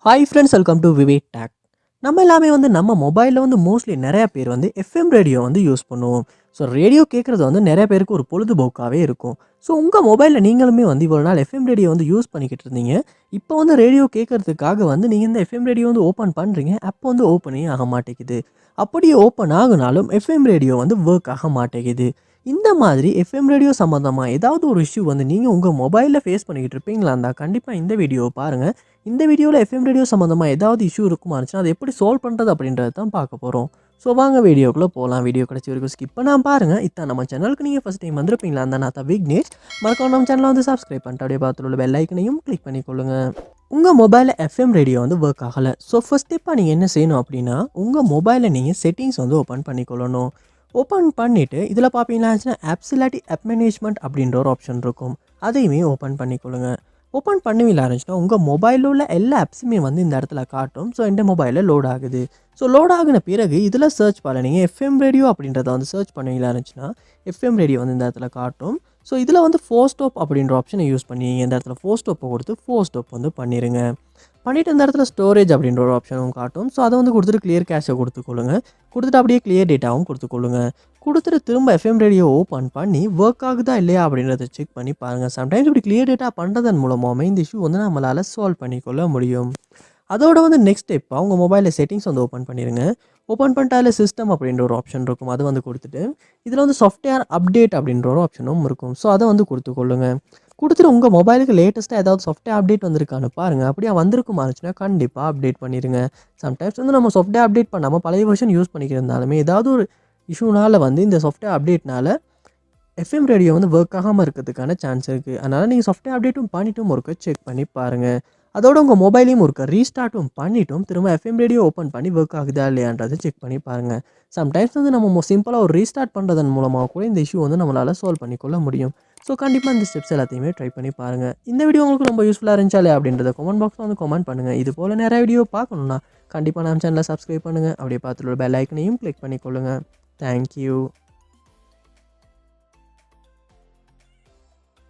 Hi friends, welcome to VividTech. நம்ம எல்லாமே நம்ம மொபைலில் மோஸ்ட்லி நிறைய பேர் எஃப்எம் ரேடியோ யூஸ் பண்ணுவோம். ஸோ ரேடியோ கேட்குறது நிறைய பேருக்கு ஒரு பொழுதுபோக்காகவே இருக்கும். ஸோ உங்கள் மொபைலில் நீங்களுமே இவ்வளோ நாள் எஃப்எம் ரேடியோ யூஸ் பண்ணிக்கிட்டு இருந்தீங்க. இப்போ ரேடியோ கேட்குறதுக்காக நீங்கள் இந்த எஃப்எம் ரேடியோ ஓப்பன் பண்ணுறீங்க. அப்போ ஓப்பனே ஆக மாட்டேங்குது. அப்படியே ஓப்பன் ஆகுனாலும் எஃப்எம் ரேடியோ ஒர்க் ஆக மாட்டேங்குது. இந்த மாதிரி எஃப்எம் ரேடியோ சம்மந்தமாக ஏதாவது ஒரு இஷ்யூ நீங்கள் உங்கள் மொபைலில் ஃபேஸ் பண்ணிக்கிட்டு இருப்பீங்களா இருந்தால் கண்டிப்பாக இந்த வீடியோவை பாருங்கள். இந்த வீடியோவில் எஃப்எம் ரேடியோ சம்மந்தமாக ஏதாவது இஷ்யூ இருக்குமா இருந்துச்சுன்னா அதை எப்படி சால்வ் பண்ணுறது அப்படின்றது தான் பார்க்க போகிறோம். ஸோ வாங்க வீடியோக்குள்ளே போகலாம். வீடியோ கிடச்சி வரைக்கும் ஸ்கிப் பண்ணாமல் பாருங்கள். இதான் நம்ம சேனலுக்கு நீங்கள் ஃபஸ்ட் டைம் வந்திருப்பீங்களா அந்த நான் தான் விக்னேஷ். மறக்காம நம்ம சேனலை சப்ஸ்கிரைப் பண்ணிட்டு அப்படியே பார்த்துட்டு உள்ள பெல் ஐக்கனையும் கிளிக் பண்ணிக்கொள்ளுங்க. உங்கள் மொபைலில் எஃப்எம் ரேடியோ ஒர்க் ஆகலை. ஸோ ஃபஸ்ட் ஸ்டெப்பாக நீங்கள் என்ன செய்யணும் அப்படின்னா உங்கள் மொபைலில் நீங்கள் செட்டிங்ஸ் ஓப்பன் பண்ணிக்கொள்ளணும். ஓப்பன் பண்ணிவிட்டு இதில் பார்த்தீங்கன்னா ஆப்ஸ் இல்லாட்டி ஆப் மேனேஜ்மெண்ட் அப்படின்ற ஒரு ஆப்ஷன் இருக்கும். அதையுமே ஓப்பன் பண்ணிக்கொள்ளுங்க. ஓப்பன் பண்ணுவீங்களா இருந்துச்சுன்னா உங்கள் மொபைலில் உள்ள எல்லா ஆப்ஸுமே இந்த இடத்துல காட்டும். ஸோ இந்த மொபைலில் லோட் ஆகுது. ஸோ லோட் ஆகின பிறகு இதில் சர்ச் பண்ண நீங்கள் எஃப்எம் ரேடியோ அப்படின்றத சர்ச் பண்ணுவீங்களா இருந்துச்சுன்னா எஃப்எம் ரேடியோ இந்த இடத்துல காட்டும். ஸோ இதில் ஃபோர் ஸ்டாப் அப்படின்ற ஆப்ஷனை யூஸ் பண்ணி இந்த இடத்துல ஃபோர் ஸ்டாப்பை கொடுத்து ஃபோர் ஸ்டாப் பண்ணிடுங்க. பண்ணிவிட்டு இந்த இடத்துல ஸ்டோரேஜ் அப்படின்ற ஒரு ஆப்ஷனும் காட்டும். ஸோ அதை கொடுத்துட்டு கிளியர் கேஷை கொடுத்துக்கொள்ளுங்க. கொடுத்துட்டு அப்படியே கிளியர் டேட்டாவும் கொடுத்துக்கொள்ளுங்க. கொடுத்துட்டு திரும்ப எஃப்எம் ரேடியோ ஓப்பன் பண்ணி ஒர்க் ஆகுதா இல்லையா அப்படின்றத செக் பண்ணி பாருங்கள். சம்டைம்ஸ் இப்படி கிளியர் டேட்டா பண்ணுறதன் மூலமாகவே இந்த இஷ்யூ நம்மளால் சால்வ் பண்ணிக்கொள்ள முடியும். அதோட நெக்ஸ்ட் ஸ்டெப் அவங்க மொபைலில் செட்டிங்ஸ் ஓப்பன் பண்ணிடுங்க. ஓப்பன் பண்ணிட்டு அதில் சிஸ்டம் அப்படின்ற ஒரு ஆப்ஷன் இருக்கும். அது கொடுத்துட்டு இதில் சாஃப்ட்வேர் அப்டேட் அப்படின்ற ஒரு ஆப்ஷனும் இருக்கும். ஸோ அதை கொடுத்துக்கொள்ளுங்க. கொடுத்துட்டு உங்கள் மொபைலுக்கு லேட்டஸ்ட்டாக ஏதாவது சாஃப்ட்வேர் அப்டேட் வந்திருக்கான்னு பாருங்கள். அப்படியே வந்திருக்குமா இருந்துச்சுன்னா கண்டிப்பாக அப்டேட் பண்ணிடுங்க. சம்டைம்ஸ் நம்ம சாஃப்ட்வேர் அப்டேட் பண்ணாமல் பழைய வெர்ஷன் யூஸ் பண்ணிக்கிறதுனாலுமே ஏதாவது ஒரு இஷ்யூனால் இந்த சாஃப்ட்வேர் அப்டேட்னால் எஃப்எம் ரேடியோ ஒர்க் ஆகாமல் இருக்கிறதுக்கான சான்ஸ் இருக்குது. அதனால் நீங்கள் சாஃப்ட்வேர் அப்டேட்டும் பண்ணிவிட்டும் ஒருக்க செக் பண்ணி பாருங்கள். அதோட உங்கள் மொபைலையும் ஒருக்க ரீஸ்டார்ட்டும் பண்ணிவிட்டும் திரும்ப எஃப்எம் ரேடியோ ஓப்பன் பண்ணி ஒர்க் ஆகுதா இல்லையான்றதை செக் பண்ணி பாருங்கள். சம்டைம்ஸ் நம்ம சிம்பிளாக ஒரு ரீஸ்டார்ட் பண்ணுறதன் மூலமாக கூட இந்த இஷ்யூ நம்மளால் சால்வ் பண்ணிக்கொள்ள முடியும். ஸோ கண்டிப்பாக இந்த ஸ்டெப்ஸ் எல்லாத்தையுமே ட்ரை பண்ணி பாருங்கள். இந்த வீடியோ உங்களுக்கு ரொம்ப யூஸ்ஃபுல்லாக இருந்துச்சாலே அப்படின்றத கமெண்ட் பாக்ஸில் கமெண்ட் பண்ணுங்கள். இது போல் நிறைய வீடியோ பார்க்கணுன்னா கண்டிப்பாக நம்ம சேனலை சப்ஸ்கிரைப் பண்ணுங்கள். அப்படியே பார்த்துட்டு பெல் ஐக்கனையும் கிளிக் பண்ணிக்கொள்ளுங்கள். தேங்க்யூ.